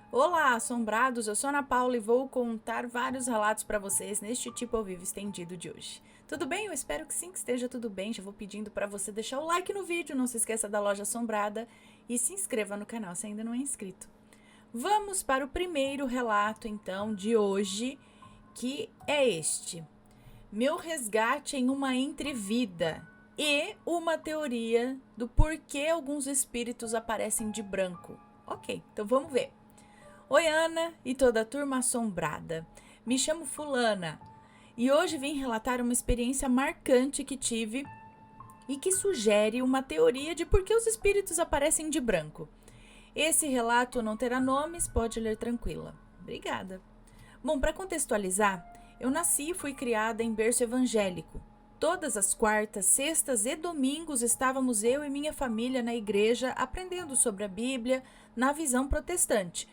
Olá, assombrados! Eu sou Ana Paula e vou contar vários relatos para vocês neste tipo ao vivo estendido de hoje. Tudo bem? Eu espero que sim, que esteja tudo bem. Já vou pedindo para você deixar o like no vídeo, não se esqueça da loja assombrada e se inscreva no canal se ainda não é inscrito. Vamos para o primeiro relato, então, de hoje, que é este. Meu resgate em uma entrevida e uma teoria do porquê alguns espíritos aparecem de branco. Ok, então vamos ver. Oi, Ana e toda a turma assombrada. Me chamo Fulana e hoje vim relatar uma experiência marcante que tive e que sugere uma teoria de por que os espíritos aparecem de branco. Esse relato não terá nomes, pode ler tranquila. Obrigada. Bom, para contextualizar, eu nasci e fui criada em berço evangélico. Todas as quartas, sextas e domingos estávamos eu e minha família na igreja aprendendo sobre a Bíblia na visão protestante.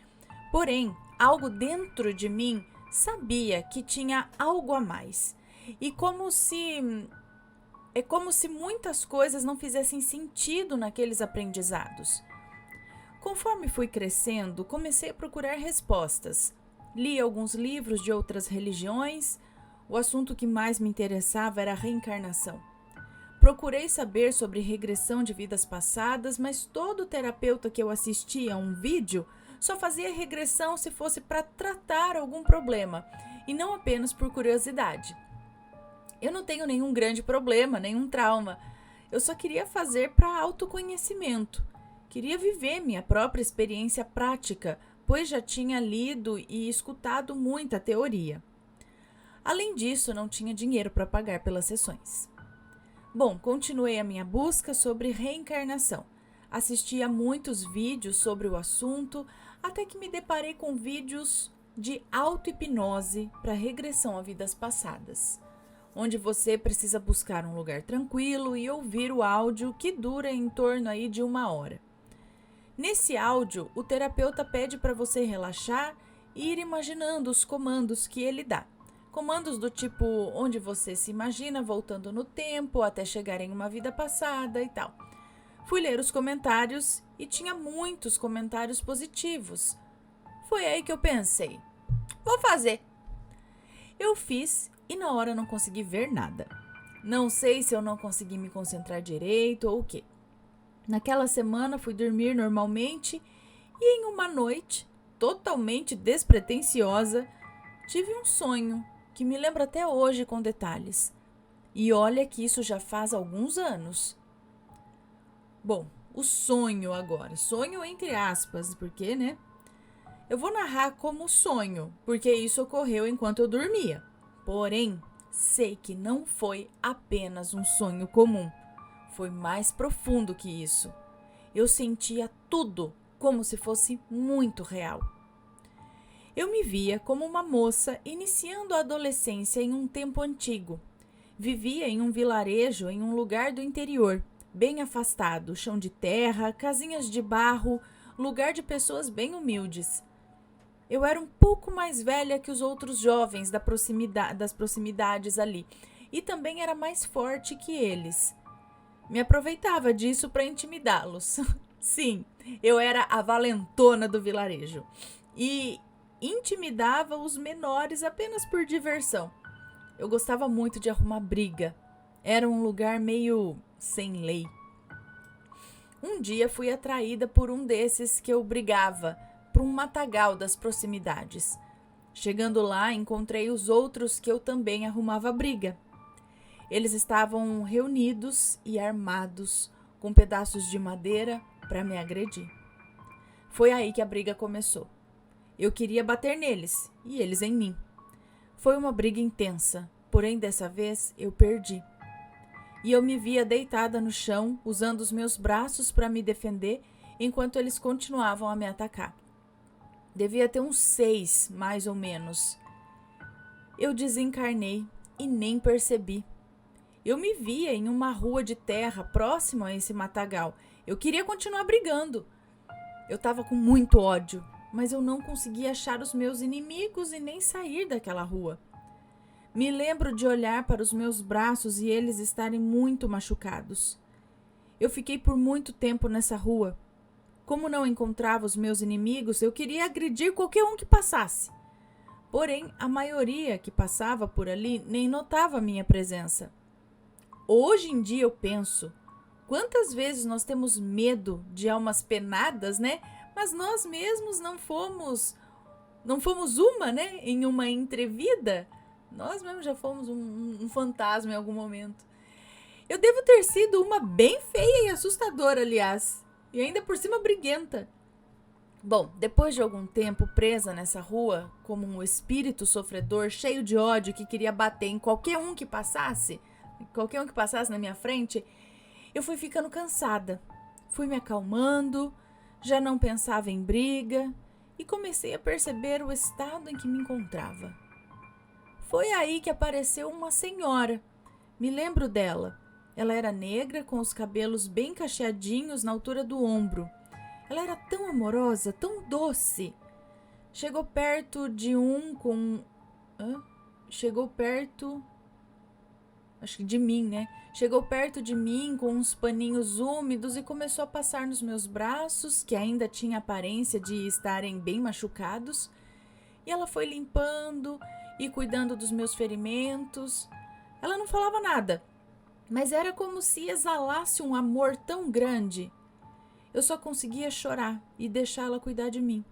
Porém, algo dentro de mim sabia que tinha algo a mais. E como se muitas coisas não fizessem sentido naqueles aprendizados. Conforme fui crescendo, comecei a procurar respostas. Li alguns livros de outras religiões. O assunto que mais me interessava era a reencarnação. Procurei saber sobre regressão de vidas passadas, mas todo terapeuta que eu assistia a um vídeo só fazia regressão se fosse para tratar algum problema, e não apenas por curiosidade. Eu não tenho nenhum grande problema, nenhum trauma. Eu só queria fazer para autoconhecimento. Queria viver minha própria experiência prática, pois já tinha lido e escutado muita teoria. Além disso, não tinha dinheiro para pagar pelas sessões. Bom, continuei a minha busca sobre reencarnação. Assisti a muitos vídeos sobre o assunto, até que me deparei com vídeos de auto-hipnose para regressão a vidas passadas, onde você precisa buscar um lugar tranquilo e ouvir o áudio que dura em torno aí de 1 hora. Nesse áudio, o terapeuta pede para você relaxar e ir imaginando os comandos que ele dá. Comandos do tipo onde você se imagina voltando no tempo até chegar em uma vida passada e tal. Fui ler os comentários e tinha muitos comentários positivos. Foi aí que eu pensei, vou fazer. Eu fiz e na hora não consegui ver nada. Não sei se eu não consegui me concentrar direito ou o quê. Naquela semana fui dormir normalmente e em uma noite, totalmente despretensiosa, tive um sonho que me lembra até hoje com detalhes. E olha que isso já faz alguns anos. Bom, o sonho agora. Sonho entre aspas, porque, né? Eu vou narrar como sonho, porque isso ocorreu enquanto eu dormia. Porém, sei que não foi apenas um sonho comum. Foi mais profundo que isso. Eu sentia tudo como se fosse muito real. Eu me via como uma moça iniciando a adolescência em um tempo antigo. Vivia em um vilarejo em um lugar do interior, bem afastado, chão de terra, casinhas de barro, lugar de pessoas bem humildes. Eu era um pouco mais velha que os outros jovens das proximidades ali e também era mais forte que eles. Me aproveitava disso para intimidá-los. Sim, eu era a valentona do vilarejo e intimidava os menores apenas por diversão. Eu gostava muito de arrumar briga. Era um lugar meio sem lei. Um dia fui atraída por um desses que eu brigava, por um matagal das proximidades. Chegando lá, encontrei os outros que eu também arrumava briga. Eles estavam reunidos e armados, com pedaços de madeira para me agredir. Foi aí que a briga começou. Eu queria bater neles e eles em mim. Foi uma briga intensa, porém dessa vez eu perdi. E eu me via deitada no chão, usando os meus braços para me defender, enquanto eles continuavam a me atacar. Devia ter uns 6, mais ou menos. Eu desencarnei e nem percebi. Eu me via em uma rua de terra próximo a esse matagal. Eu queria continuar brigando. Eu estava com muito ódio, mas eu não conseguia achar os meus inimigos e nem sair daquela rua. Me lembro de olhar para os meus braços e eles estarem muito machucados. Eu fiquei por muito tempo nessa rua. Como não encontrava os meus inimigos, eu queria agredir qualquer um que passasse. Porém, a maioria que passava por ali nem notava a minha presença. Hoje em dia eu penso, quantas vezes nós temos medo de almas penadas, né? Mas nós mesmos não fomos uma, né? Em uma entrevida. Nós mesmos já fomos um fantasma em algum momento. Eu devo ter sido uma bem feia e assustadora, aliás. E ainda por cima briguenta. Bom, depois de algum tempo presa nessa rua, como um espírito sofredor cheio de ódio que queria bater em qualquer um que passasse na minha frente, eu fui ficando cansada. Fui me acalmando, já não pensava em briga e comecei a perceber o estado em que me encontrava. Foi aí que apareceu uma senhora. Me lembro dela. Ela era negra, com os cabelos bem cacheadinhos na altura do ombro. Ela era tão amorosa, tão doce. Chegou perto de mim, né? Chegou perto de mim com uns paninhos úmidos e começou a passar nos meus braços, que ainda tinha aparência de estarem bem machucados. E ela foi limpando e cuidando dos meus ferimentos. Ela não falava nada, mas era como se exalasse um amor tão grande. Eu só conseguia chorar e deixá-la cuidar de mim.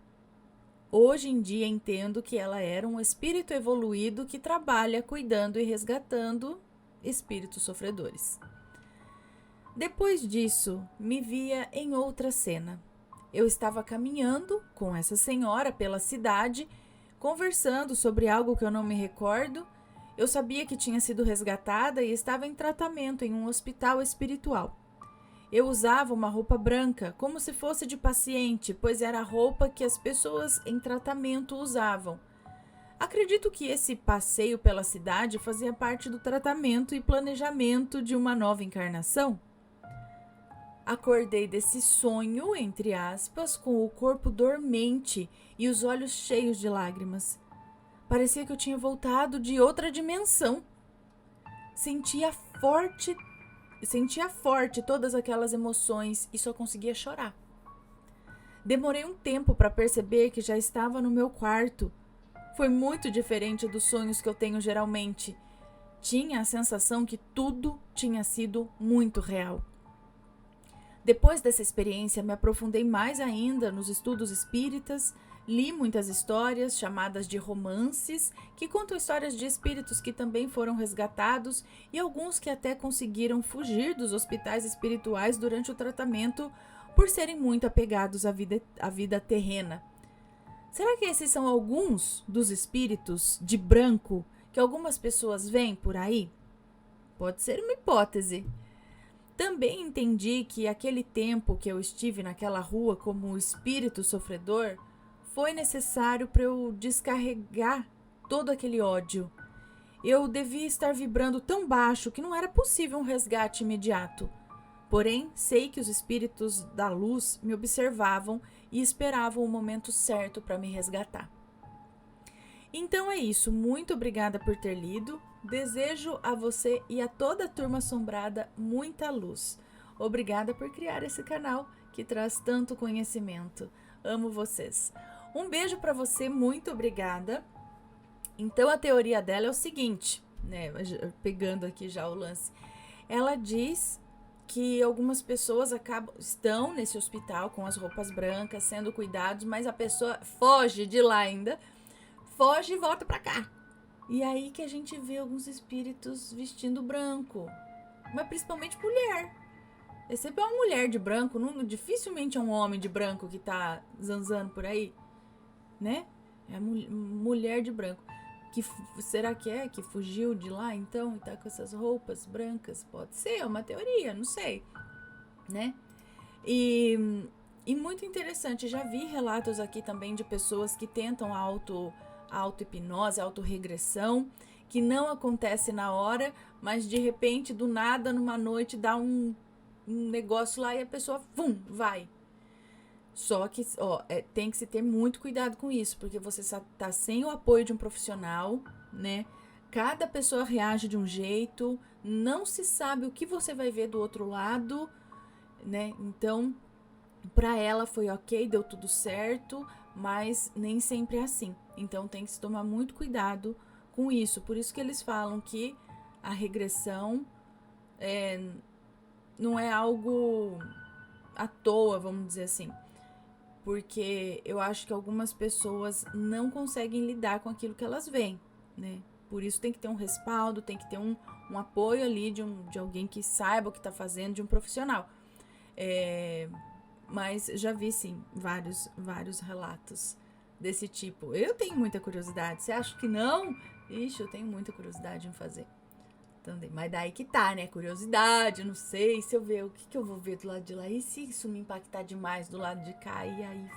Hoje em dia entendo que ela era um espírito evoluído que trabalha cuidando e resgatando espíritos sofredores. Depois disso, me via em outra cena. Eu estava caminhando com essa senhora pela cidade, conversando sobre algo que eu não me recordo. Eu sabia que tinha sido resgatada e estava em tratamento em um hospital espiritual. Eu usava uma roupa branca, como se fosse de paciente, pois era a roupa que as pessoas em tratamento usavam. Acredito que esse passeio pela cidade fazia parte do tratamento e planejamento de uma nova encarnação. Acordei desse sonho, entre aspas, com o corpo dormente e os olhos cheios de lágrimas. Parecia que eu tinha voltado de outra dimensão. Sentia forte todas aquelas emoções e só conseguia chorar. Demorei um tempo para perceber que já estava no meu quarto. Foi muito diferente dos sonhos que eu tenho geralmente. Tinha a sensação que tudo tinha sido muito real. Depois dessa experiência, me aprofundei mais ainda nos estudos espíritas, li muitas histórias chamadas de romances, que contam histórias de espíritos que também foram resgatados e alguns que até conseguiram fugir dos hospitais espirituais durante o tratamento por serem muito apegados à vida terrena. Será que esses são alguns dos espíritos de branco que algumas pessoas veem por aí? Pode ser uma hipótese. Também entendi que aquele tempo que eu estive naquela rua como espírito sofredor foi necessário para eu descarregar todo aquele ódio. Eu devia estar vibrando tão baixo que não era possível um resgate imediato. Porém, sei que os espíritos da luz me observavam e esperavam o momento certo para me resgatar. Então é isso. Muito obrigada por ter lido. Desejo a você e a toda a turma assombrada muita luz. Obrigada por criar esse canal que traz tanto conhecimento. Amo vocês. Um beijo para você, muito obrigada. Então a teoria dela é o seguinte, né? Pegando aqui já o lance. Ela diz que algumas pessoas estão nesse hospital com as roupas brancas, sendo cuidados, mas a pessoa foge de lá ainda, foge e volta para cá. E aí que a gente vê alguns espíritos vestindo branco, mas principalmente mulher. É sempre uma mulher de branco, dificilmente é um homem de branco que tá zanzando por aí, né? É a mulher de branco. Será que é que fugiu de lá então e tá com essas roupas brancas? Pode ser, é uma teoria, não sei, né? E muito interessante, já vi relatos aqui também de pessoas que tentam auto-hipnose, autorregressão, que não acontece na hora, mas de repente, do nada, numa noite, dá um negócio lá e a pessoa, vai. Só que, tem que se ter muito cuidado com isso, porque você tá sem o apoio de um profissional, né? Cada pessoa reage de um jeito, não se sabe o que você vai ver do outro lado, né? Então, Para ela foi ok, deu tudo certo, mas nem sempre é assim. Então tem que se tomar muito cuidado com isso. Por isso que eles falam que a regressão não é algo à toa, vamos dizer assim. Porque eu acho que algumas pessoas não conseguem lidar com aquilo que elas veem, né? Por isso tem que ter um respaldo, tem que ter um apoio ali de alguém que saiba o que está fazendo, de um profissional. Mas já vi, sim, vários relatos desse tipo. Eu tenho muita curiosidade. Você acha que não? Ixi, eu tenho muita curiosidade em fazer também. Mas daí que tá, né? Curiosidade, não sei. Se eu ver, o que eu vou ver do lado de lá? E se isso me impactar demais do lado de cá e aí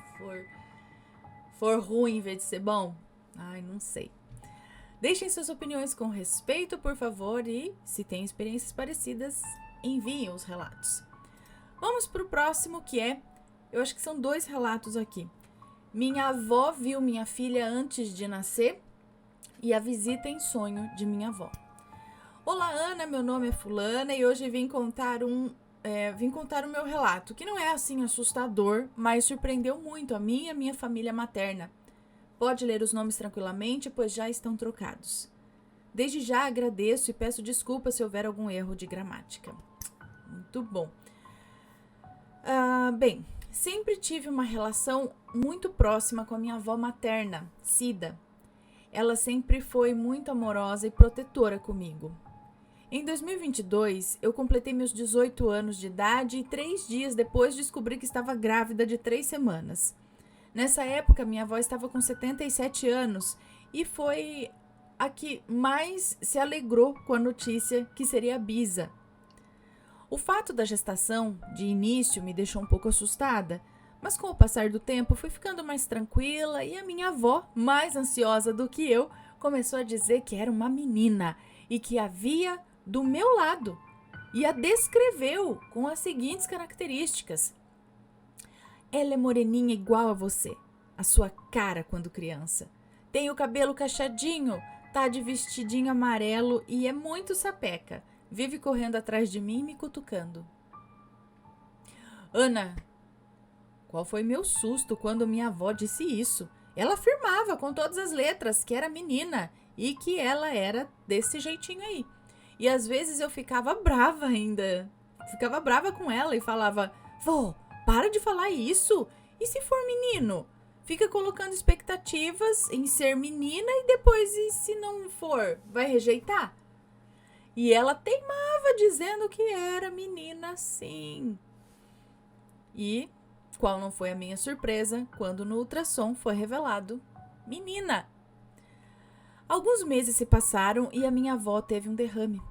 for ruim em vez de ser bom? Ai, não sei. Deixem suas opiniões com respeito, por favor. E se tem experiências parecidas, enviem os relatos. Vamos pro próximo, que eu acho que são 2 relatos aqui. Minha avó viu minha filha antes de nascer e a visita em sonho de minha avó. Olá, Ana, meu nome é fulana e hoje vim contar o meu relato, que não é assim assustador, mas surpreendeu muito a mim e a minha família materna. Pode ler os nomes tranquilamente, pois já estão trocados. Desde já agradeço e peço desculpas se houver algum erro de gramática. Muito bom. Bem, sempre tive uma relação muito próxima com a minha avó materna, Cida. Ela sempre foi muito amorosa e protetora comigo. Em 2022, eu completei meus 18 anos de idade e 3 dias depois descobri que estava grávida de 3 semanas. Nessa época, minha avó estava com 77 anos e foi a que mais se alegrou com a notícia que seria a Bisa. O fato da gestação, de início, me deixou um pouco assustada, mas com o passar do tempo fui ficando mais tranquila e a minha avó, mais ansiosa do que eu, começou a dizer que era uma menina e que havia do meu lado e a descreveu com as seguintes características. Ela é moreninha igual a você, a sua cara quando criança. Tem o cabelo cacheadinho, tá de vestidinho amarelo e é muito sapeca. Vive correndo atrás de mim e me cutucando. Ana, qual foi meu susto quando minha avó disse isso? Ela afirmava com todas as letras que era menina e que ela era desse jeitinho aí. E às vezes eu ficava brava ainda. Ficava brava com ela e falava: Vó, para de falar isso. E se for menino? Fica colocando expectativas em ser menina e depois, e se não for, vai rejeitar? E ela teimava dizendo que era menina sim. E qual não foi a minha surpresa quando no ultrassom foi revelado menina. Alguns meses se passaram e a minha avó teve um derrame.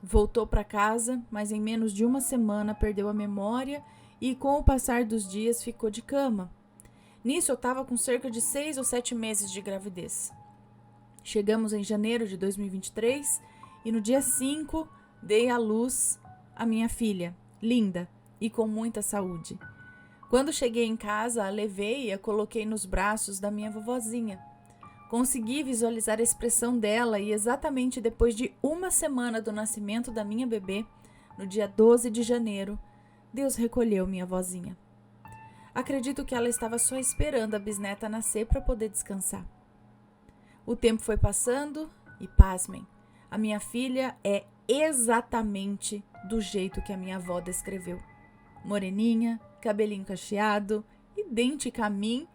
Voltou para casa, mas em menos de uma semana perdeu a memória e com o passar dos dias ficou de cama. Nisso eu estava com cerca de 6 ou 7 meses de gravidez. Chegamos em janeiro de 2023 e no dia 5 dei à luz a minha filha, linda e com muita saúde. Quando cheguei em casa, a levei e a coloquei nos braços da minha vovozinha. Consegui visualizar a expressão dela e exatamente depois de uma semana do nascimento da minha bebê, no dia 12 de janeiro, Deus recolheu minha vozinha. Acredito que ela estava só esperando a bisneta nascer para poder descansar. O tempo foi passando e, pasmem, a minha filha é exatamente do jeito que a minha avó descreveu. Moreninha, cabelinho cacheado, idêntica a mim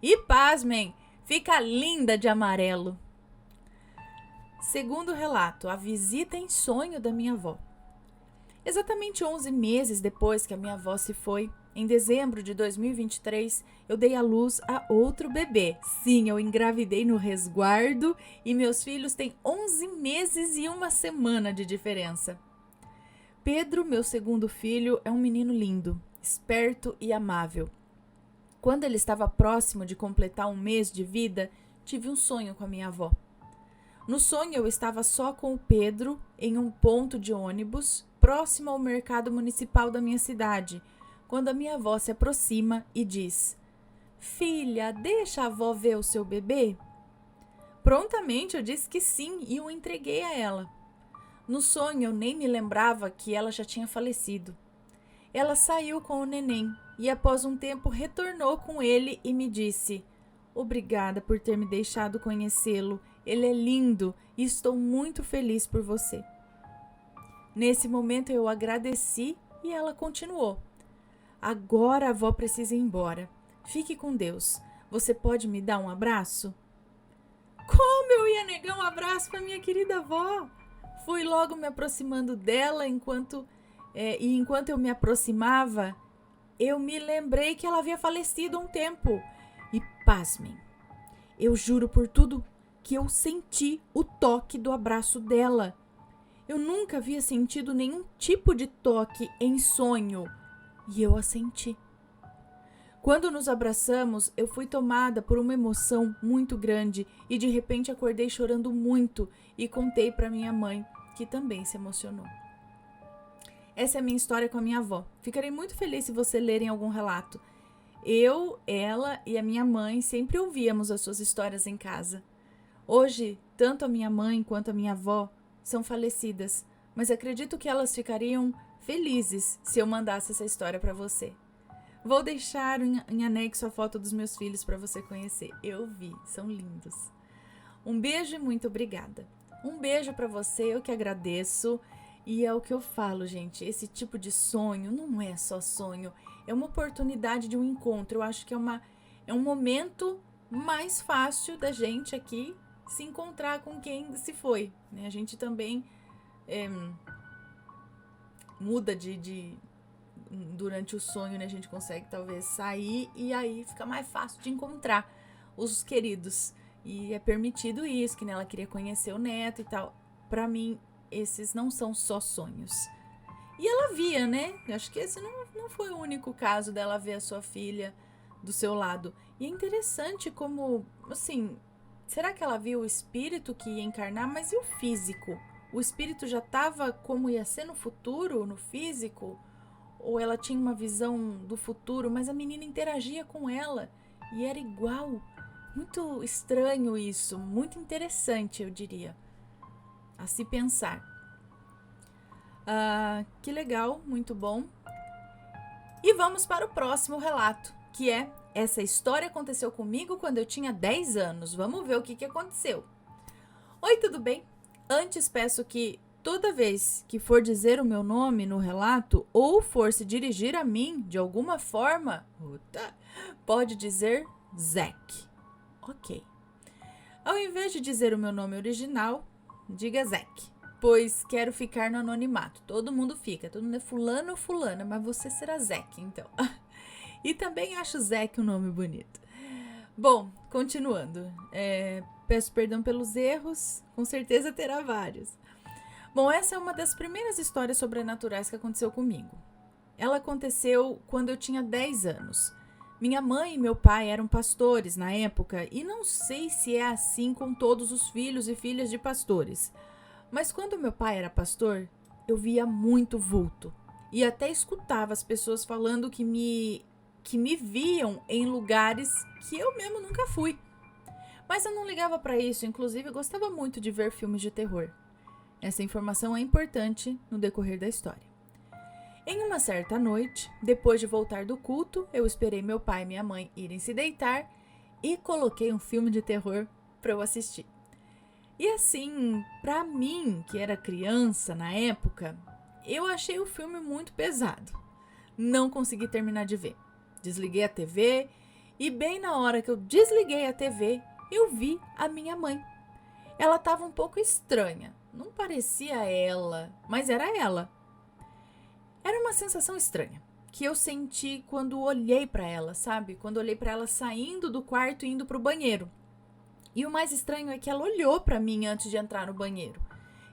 e, pasmem, fica linda de amarelo. Segundo relato, a visita em sonho da minha avó. Exatamente 11 meses depois que a minha avó se foi, em dezembro de 2023, eu dei à luz a outro bebê. Sim, eu engravidei no resguardo e meus filhos têm 11 meses e uma semana de diferença. Pedro, meu segundo filho, é um menino lindo, esperto e amável. Quando ele estava próximo de completar 1 mês de vida, tive um sonho com a minha avó. No sonho, eu estava só com o Pedro em um ponto de ônibus próximo ao mercado municipal da minha cidade, quando a minha avó se aproxima e diz: Filha, deixa a avó ver o seu bebê? Prontamente eu disse que sim e o entreguei a ela. No sonho eu nem me lembrava que ela já tinha falecido. Ela saiu com o neném e após um tempo retornou com ele e me disse: "Obrigada por ter me deixado conhecê-lo. Ele é lindo e estou muito feliz por você." Nesse momento eu agradeci e ela continuou: "Agora a avó precisa ir embora. Fique com Deus. Você pode me dar um abraço?" Como eu ia negar um abraço para minha querida avó? Fui logo me aproximando dela enquanto eu me aproximava, eu me lembrei que ela havia falecido há um tempo. E pasmem, eu juro por tudo que eu senti o toque do abraço dela. Eu nunca havia sentido nenhum tipo de toque em sonho e eu a senti. Quando nos abraçamos, eu fui tomada por uma emoção muito grande e de repente acordei chorando muito e contei para minha mãe, que também se emocionou. Essa é a minha história com a minha avó. Ficarei muito feliz se você lerem algum relato. Eu, ela e a minha mãe sempre ouvíamos as suas histórias em casa. Hoje, tanto a minha mãe quanto a minha avó são falecidas, mas acredito que elas ficariam felizes se eu mandasse essa história para você. Vou deixar em anexo a foto dos meus filhos para você conhecer. Eu vi, são lindos. Um beijo e muito obrigada. Um beijo para você, eu que agradeço. E é o que eu falo, gente, esse tipo de sonho não é só sonho, é uma oportunidade de um encontro. Eu acho que é um momento mais fácil da gente aqui se encontrar com quem se foi, né? A gente também muda durante o sonho, né? A gente consegue talvez sair e aí fica mais fácil de encontrar os queridos. E é permitido isso, que né, ela queria conhecer o neto e tal. Pra mim, esses não são só sonhos. E ela via, né? Eu acho que esse não foi o único caso dela ver a sua filha do seu lado. E é interessante como, assim, será que ela viu o espírito que ia encarnar? Mas e o físico? O espírito já estava como ia ser no futuro, no físico? Ou ela tinha uma visão do futuro, mas a menina interagia com ela e era igual. Muito estranho isso, muito interessante, eu diria, a se pensar. Que legal, muito bom. E vamos para o próximo relato, que é: essa história aconteceu comigo quando eu tinha 10 anos. Vamos ver o que aconteceu. Oi, tudo bem? Antes peço que toda vez que for dizer o meu nome no relato ou for se dirigir a mim de alguma forma, pode dizer Zack. Ok. Ao invés de dizer o meu nome original, diga Zack, pois quero ficar no anonimato. Todo mundo fica, todo mundo é fulano ou fulana, mas você será Zack, então. E também acho Zack um nome bonito. Bom, continuando. Peço perdão pelos erros, com certeza terá vários. Bom, essa é uma das primeiras histórias sobrenaturais que aconteceu comigo. Ela aconteceu quando eu tinha 10 anos. Minha mãe e meu pai eram pastores na época e não sei se é assim com todos os filhos e filhas de pastores. Mas quando meu pai era pastor, eu via muito vulto e até escutava as pessoas falando que me viam em lugares que eu mesmo nunca fui. Mas eu não ligava para isso, inclusive eu gostava muito de ver filmes de terror. Essa informação é importante no decorrer da história. Em uma certa noite, depois de voltar do culto, eu esperei meu pai e minha mãe irem se deitar e coloquei um filme de terror para eu assistir. E assim, para mim, que era criança na época, eu achei o filme muito pesado. Não consegui terminar de ver. Desliguei a TV e bem na hora que eu desliguei a TV, eu vi a minha mãe. Ela estava um pouco estranha. Não parecia ela, mas era ela. Era uma sensação estranha que eu senti quando olhei para ela, sabe? Quando olhei para ela saindo do quarto e indo pro banheiro. E o mais estranho é que ela olhou para mim antes de entrar no banheiro.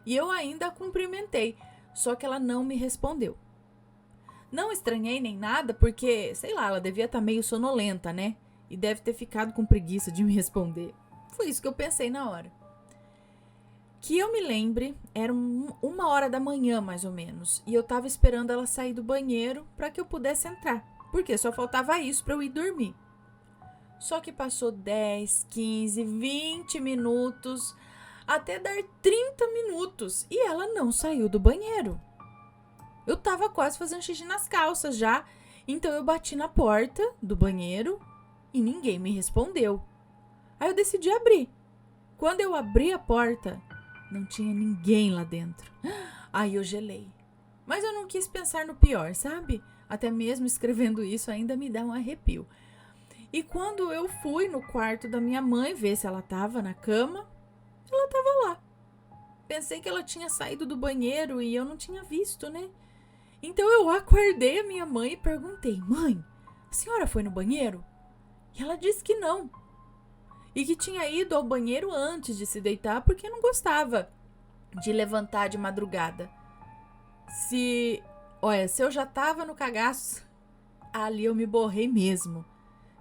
E eu ainda a cumprimentei, só que ela não me respondeu. Não estranhei nem nada porque, sei lá, ela devia estar meio sonolenta, né? E deve ter ficado com preguiça de me responder. Foi isso que eu pensei na hora. Que eu me lembre, era 1h da manhã, mais ou menos, e eu tava esperando ela sair do banheiro para que eu pudesse entrar, porque só faltava isso para eu ir dormir. Só que passou 10, 15, 20 minutos, até dar 30 minutos, e ela não saiu do banheiro. Eu tava quase fazendo xixi nas calças já, Então eu bati na porta do banheiro e ninguém me respondeu. Aí eu decidi abrir. Quando eu abri a porta, não tinha ninguém lá dentro. Aí eu gelei. Mas eu não quis pensar no pior, sabe? Até mesmo escrevendo isso ainda me dá um arrepio. E quando eu fui no quarto da minha mãe ver se ela estava na cama, ela estava lá. Pensei que ela tinha saído do banheiro e eu não tinha visto, né? Então eu acordei a minha mãe e perguntei: Mãe, a senhora foi no banheiro? E ela disse que não. E que tinha ido ao banheiro antes de se deitar porque não gostava de levantar de madrugada. Se eu já tava no cagaço, ali eu me borrei mesmo.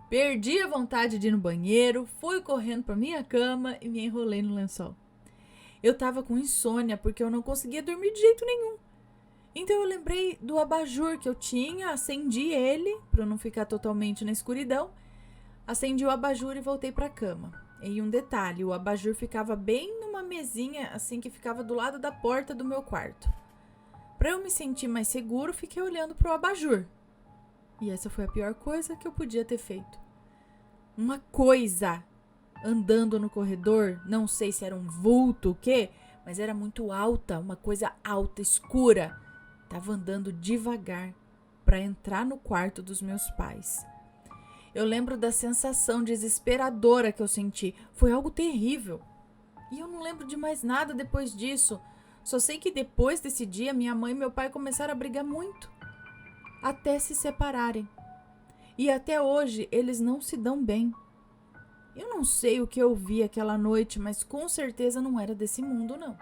Perdi a vontade de ir no banheiro, fui correndo pra minha cama e me enrolei no lençol. Eu tava com insônia porque eu não conseguia dormir de jeito nenhum. Então eu lembrei do abajur que eu tinha, acendi ele pra não ficar totalmente na escuridão. Acendi o abajur e voltei pra cama. E um detalhe, o abajur ficava bem numa mesinha assim que ficava do lado da porta do meu quarto. Pra eu me sentir mais seguro, fiquei olhando pro abajur. E essa foi a pior coisa que eu podia ter feito. Uma coisa andando no corredor, não sei se era um vulto ou o quê, mas era muito alta, uma coisa alta, escura. Tava andando devagar para entrar no quarto dos meus pais. Eu lembro da sensação desesperadora que eu senti. Foi algo terrível. E eu não lembro de mais nada depois disso. Só sei que depois desse dia, minha mãe e meu pai começaram a brigar muito. Até se separarem. E até hoje, eles não se dão bem. Eu não sei o que eu vi aquela noite, mas com certeza não era desse mundo, não.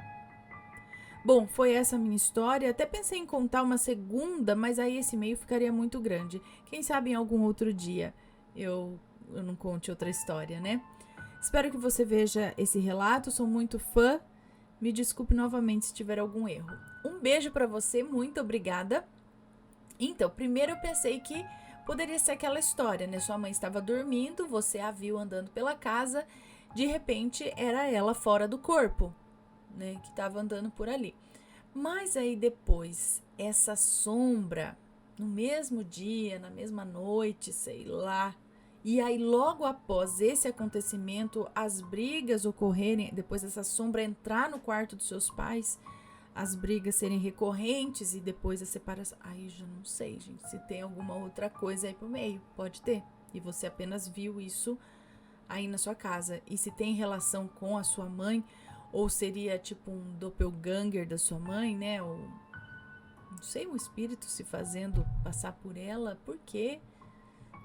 Bom, foi essa a minha história. Até pensei em contar uma segunda, mas aí esse e-mail ficaria muito grande. Quem sabe em algum outro dia eu não conte outra história, né? Espero que você veja esse relato, sou muito fã. Me desculpe novamente se tiver algum erro. Um beijo pra você, muito obrigada. Então, primeiro eu pensei que poderia ser aquela história, né? Sua mãe estava dormindo, você a viu andando pela casa, de repente era ela fora do corpo, né? Que estava andando por ali. Mas aí depois, essa sombra, no mesmo dia, na mesma noite, sei lá, e aí logo após esse acontecimento, as brigas ocorrerem, depois dessa sombra entrar no quarto dos seus pais, as brigas serem recorrentes e depois a separação. Aí já não sei, gente, se tem alguma outra coisa aí pro meio, pode ter. E você apenas viu isso aí na sua casa. E se tem relação com a sua mãe, ou seria tipo um doppelganger da sua mãe, né? Ou não sei, um espírito se fazendo passar por ela, por quê?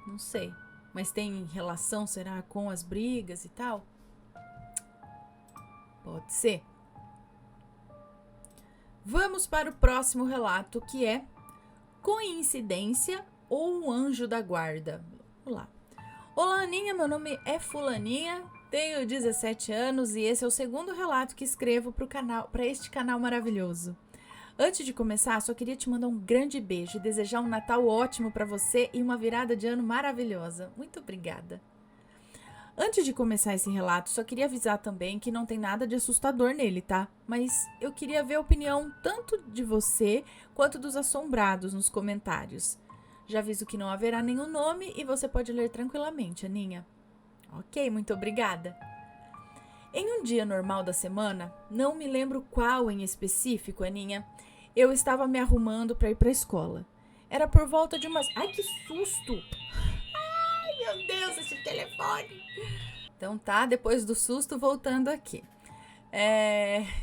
Não sei. Mas tem relação, será, com as brigas e tal? Pode ser. Vamos para o próximo relato, que é Coincidência ou um anjo da guarda? Vamos lá. Olá, Aninha, meu nome é Fulaninha, tenho 17 anos e esse é o segundo relato que escrevo para este canal maravilhoso. Antes de começar, só queria te mandar um grande beijo e desejar um Natal ótimo para você e uma virada de ano maravilhosa. Muito obrigada. Antes de começar esse relato, só queria avisar também que não tem nada de assustador nele, tá? Mas eu queria ver a opinião tanto de você quanto dos assombrados nos comentários. Já aviso que não haverá nenhum nome e você pode ler tranquilamente, Aninha. Ok, muito obrigada. Em um dia normal da semana, não me lembro qual em específico, Aninha, eu estava me arrumando para ir para a escola. Era por volta de umas... Ai, que susto! Ai, meu Deus, esse telefone! Então tá, depois do susto, voltando aqui.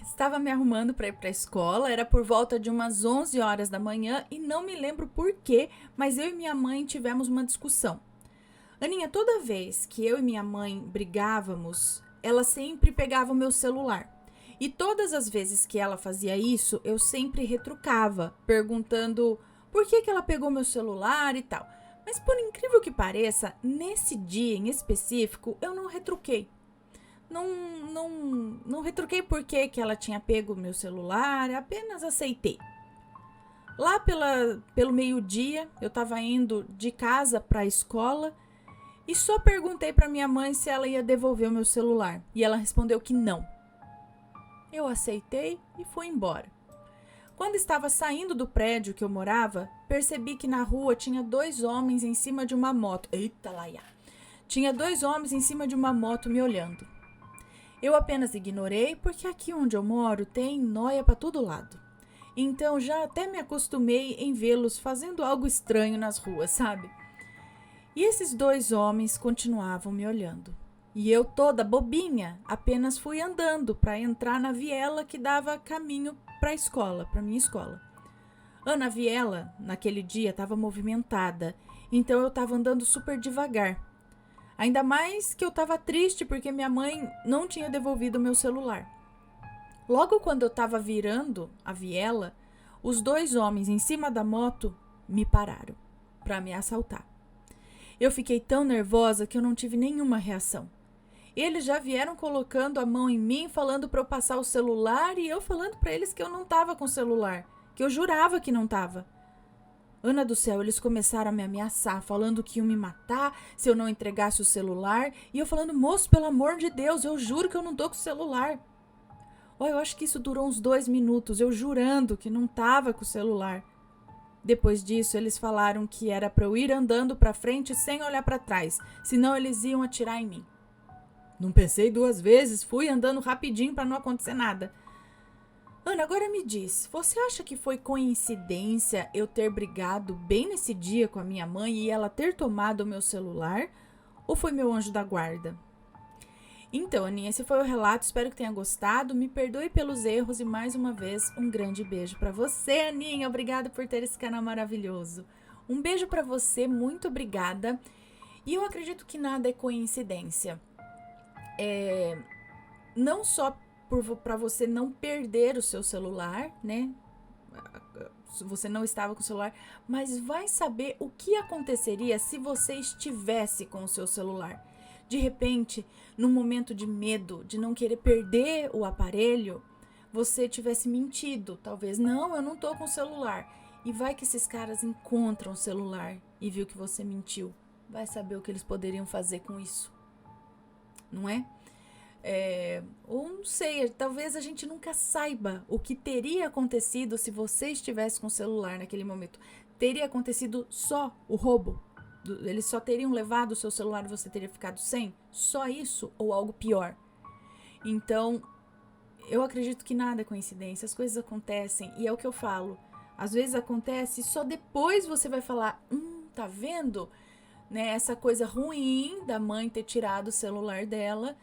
Estava me arrumando para ir para a escola, era por volta de umas 11 horas da manhã e não me lembro por quê, mas eu e minha mãe tivemos uma discussão. Aninha, toda vez que eu e minha mãe brigávamos, ela sempre pegava o meu celular. E todas as vezes que ela fazia isso, eu sempre retrucava, perguntando por que ela pegou meu celular e tal. Mas por incrível que pareça, nesse dia em específico, eu não retruquei. Não retruquei por que ela tinha pego meu celular, apenas aceitei. Lá pelo meio-dia, eu estava indo de casa para a escola e só perguntei para minha mãe se ela ia devolver o meu celular. E ela respondeu que não. Eu aceitei e fui embora. Quando estava saindo do prédio que eu morava, percebi que na rua tinha 2 homens em cima de uma moto. Eita, laia! Tinha 2 homens em cima de uma moto me olhando. Eu apenas ignorei porque aqui onde eu moro tem nóia para todo lado. Então já até me acostumei em vê-los fazendo algo estranho nas ruas, sabe? E esses 2 homens continuavam me olhando. E eu, toda bobinha, apenas fui andando para entrar na viela que dava caminho para a escola, para minha escola. A viela, naquele dia, estava movimentada, então eu estava andando super devagar. Ainda mais que eu estava triste porque minha mãe não tinha devolvido meu celular. Logo quando eu estava virando a viela, os 2 homens em cima da moto me pararam para me assaltar. Eu fiquei tão nervosa que eu não tive nenhuma reação. Eles já vieram colocando a mão em mim, falando para eu passar o celular e eu falando para eles que eu não estava com o celular, que eu jurava que não estava. Ana do céu, eles começaram a me ameaçar, falando que iam me matar se eu não entregasse o celular. E eu falando, moço, pelo amor de Deus, eu juro que eu não tô com o celular. Eu acho que isso durou uns 2 minutos, eu jurando que não tava com o celular. Depois disso, eles falaram que era para eu ir andando para frente sem olhar para trás, senão eles iam atirar em mim. Não pensei 2 vezes, fui andando rapidinho para não acontecer nada. Ana, agora me diz, você acha que foi coincidência eu ter brigado bem nesse dia com a minha mãe e ela ter tomado o meu celular? Ou foi meu anjo da guarda? Então, Aninha, esse foi o relato, espero que tenha gostado, me perdoe pelos erros e mais uma vez um grande beijo para você, Aninha, obrigada por ter esse canal maravilhoso. Um beijo para você, muito obrigada. E eu acredito que nada é coincidência. Não só para você não perder o seu celular, né? Você não estava com o celular, mas vai saber o que aconteceria se você estivesse com o seu celular. De repente, num momento de medo, de não querer perder o aparelho, você tivesse mentido. Talvez, não, eu não tô com o celular. E vai que esses caras encontram o celular e viu que você mentiu. Vai saber o que eles poderiam fazer com isso. Não é? Ou não sei, talvez a gente nunca saiba o que teria acontecido se você estivesse com o celular naquele momento. Teria acontecido só o roubo? Eles só teriam levado o seu celular e você teria ficado sem? Só isso ou algo pior? Então, eu acredito que nada é coincidência, as coisas acontecem e é o que eu falo. Às vezes acontece e só depois você vai falar, tá vendo? Né, essa coisa ruim da mãe ter tirado o celular dela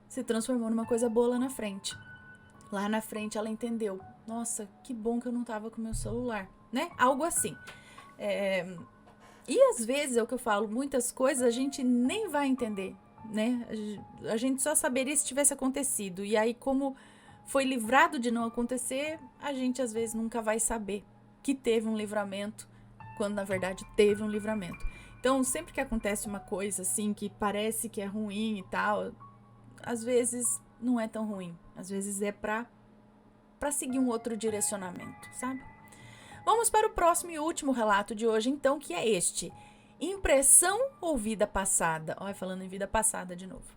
se transformou numa coisa boa lá na frente. Lá na frente ela entendeu. Nossa, que bom que eu não tava com meu celular, né? Algo assim. E às vezes é o que eu falo, muitas coisas a gente nem vai entender, né? A gente só saberia se tivesse acontecido. E aí, como foi livrado de não acontecer, a gente às vezes nunca vai saber que teve um livramento, quando na verdade teve um livramento. Então, sempre que acontece uma coisa assim, que parece que é ruim e tal, às vezes não é tão ruim. Às vezes é pra seguir um outro direcionamento, sabe? Vamos para o próximo e último relato de hoje, então, que é este. Impressão ou vida passada? Olha, falando em vida passada de novo.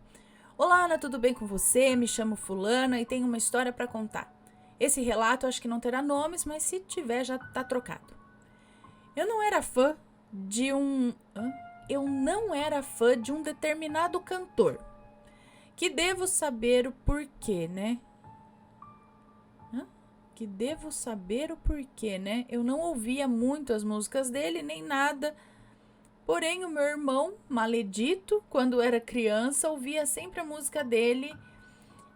Olá, Ana, tudo bem com você? Me chamo Fulana e tenho uma história para contar. Esse relato acho que não terá nomes, mas se tiver já tá trocado. Eu não era fã de um determinado cantor. Que devo saber o porquê, né? Que devo saber o porquê, né? Eu não ouvia muito as músicas dele, nem nada. Porém, o meu irmão, maledito, quando era criança, ouvia sempre a música dele.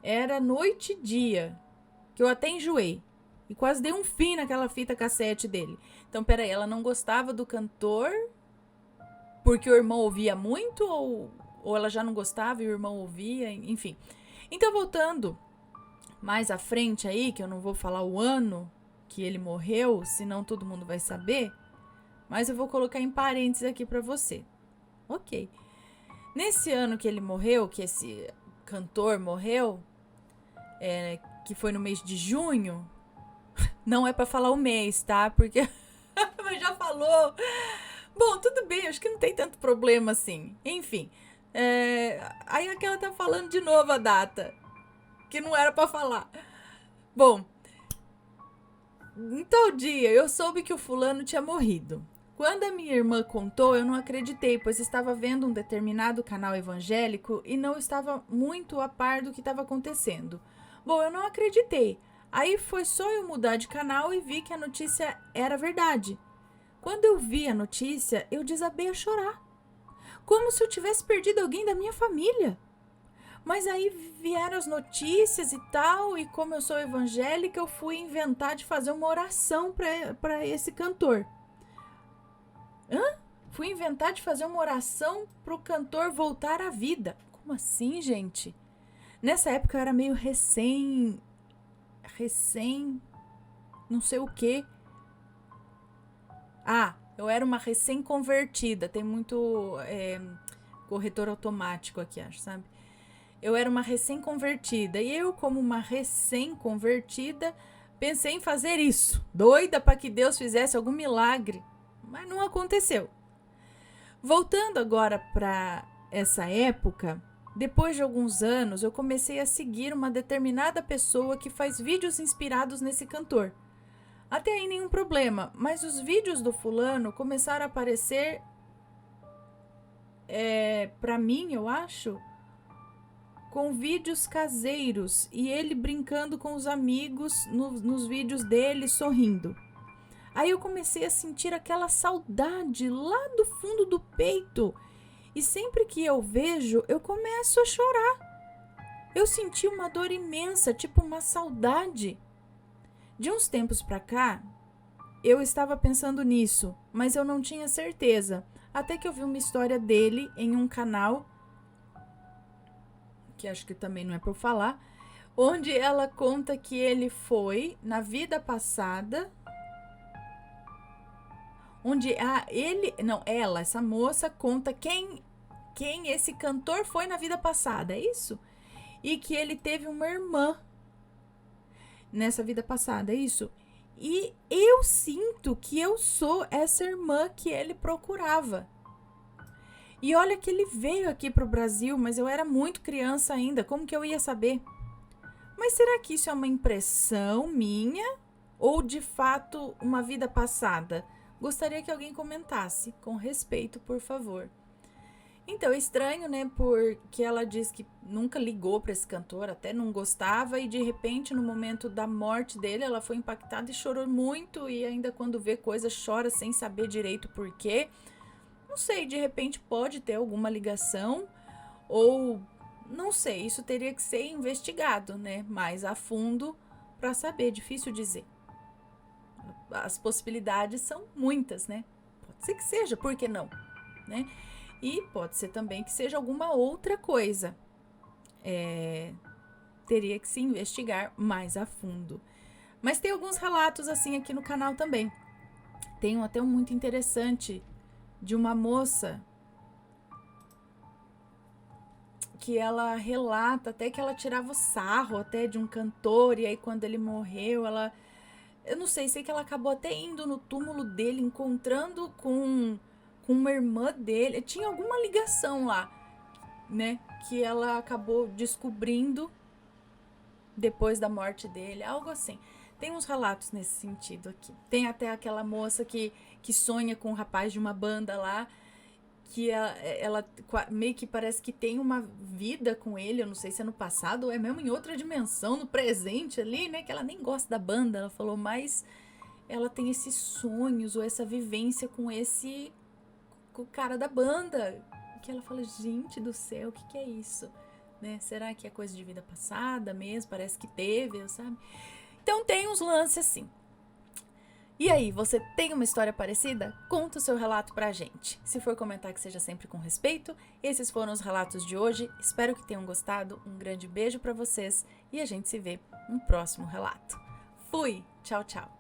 Era noite e dia, que eu até enjoei. E quase dei um fim naquela fita cassete dele. Então, peraí, ela não gostava do cantor porque o irmão ouvia muito ou ela já não gostava e o irmão ouvia, enfim. Então, voltando mais à frente aí, que eu não vou falar o ano que ele morreu, senão todo mundo vai saber, mas eu vou colocar em parênteses aqui pra você. Ok. Nesse ano que ele morreu, que esse cantor morreu, que foi no mês de junho, não é pra falar o mês, tá? Porque mas já falou. Bom, tudo bem, acho que não tem tanto problema assim. Enfim, aí aqui ela tá falando de novo a data, que não era pra falar. Bom, Um tal dia eu soube que o fulano tinha morrido. Quando a minha irmã contou, eu não acreditei, pois estava vendo um determinado canal evangélico e não estava muito a par do que estava acontecendo. Bom, eu não acreditei. Aí foi só eu mudar de canal e vi que a notícia era verdade. Quando eu vi a notícia, eu desabei a chorar. Como se eu tivesse perdido alguém da minha família. Mas aí vieram as notícias e tal, e como eu sou evangélica, eu fui inventar de fazer uma oração para esse cantor. Fui inventar de fazer uma oração pro cantor voltar à vida. Como assim, gente? Nessa época eu era meio recém, não sei o quê. Eu era uma recém-convertida. Tem muito corretor automático aqui, acho, sabe? Eu era uma recém-convertida. E eu, como uma recém-convertida, pensei em fazer isso. Doida para que Deus fizesse algum milagre. Mas não aconteceu. Voltando agora para essa época, depois de alguns anos, eu comecei a seguir uma determinada pessoa que faz vídeos inspirados nesse cantor. Até aí nenhum problema, mas os vídeos do fulano começaram a aparecer para mim, eu acho, com vídeos caseiros e ele brincando com os amigos nos vídeos dele, sorrindo. Aí eu comecei a sentir aquela saudade lá do fundo do peito. E sempre que eu vejo, eu começo a chorar. Eu senti uma dor imensa, tipo uma saudade. De uns tempos pra cá, eu estava pensando nisso, mas eu não tinha certeza. Até que eu vi uma história dele em um canal, que acho que também não é pra eu falar, onde ela conta que ele foi, na vida passada, onde essa moça conta quem esse cantor foi na vida passada, é isso? E que ele teve uma irmã nessa vida passada, é isso? E eu sinto que eu sou essa irmã que ele procurava. E olha que ele veio aqui pro Brasil, mas eu era muito criança ainda, como que eu ia saber? Mas será que isso é uma impressão minha ou de fato uma vida passada? Gostaria que alguém comentasse, com respeito, por favor. Então, é estranho, né? Porque ela diz que nunca ligou para esse cantor, até não gostava, e de repente, no momento da morte dele, ela foi impactada e chorou muito, e ainda quando vê coisa, chora sem saber direito por quê. Não sei, de repente pode ter alguma ligação, ou não sei, isso teria que ser investigado, né? Mais a fundo para saber, difícil dizer. As possibilidades são muitas, né? Pode ser que seja, por que não? Né? E pode ser também que seja alguma outra coisa. Teria que se investigar mais a fundo. Mas tem alguns relatos assim aqui no canal também. Tem até um muito interessante de uma moça que ela relata até que ela tirava o sarro até de um cantor, e aí quando ele morreu, eu não sei que ela acabou até indo no túmulo dele, encontrando com uma irmã dele. Tinha alguma ligação lá, né? Que ela acabou descobrindo depois da morte dele, algo assim. Tem uns relatos nesse sentido aqui. Tem até aquela moça que sonha com um rapaz de uma banda lá, que ela meio que parece que tem uma vida com ele, eu não sei se é no passado ou é mesmo em outra dimensão, no presente ali, né, que ela nem gosta da banda, ela falou, mas ela tem esses sonhos ou essa vivência com o cara da banda, que ela fala, gente do céu, o que é isso? Né? Será que é coisa de vida passada mesmo? Parece que teve, sabe? Então tem uns lances assim. E aí, você tem uma história parecida? Conta o seu relato pra gente. Se for comentar, que seja sempre com respeito. Esses foram os relatos de hoje. Espero que tenham gostado. Um grande beijo pra vocês e a gente se vê no próximo relato. Fui! Tchau, tchau!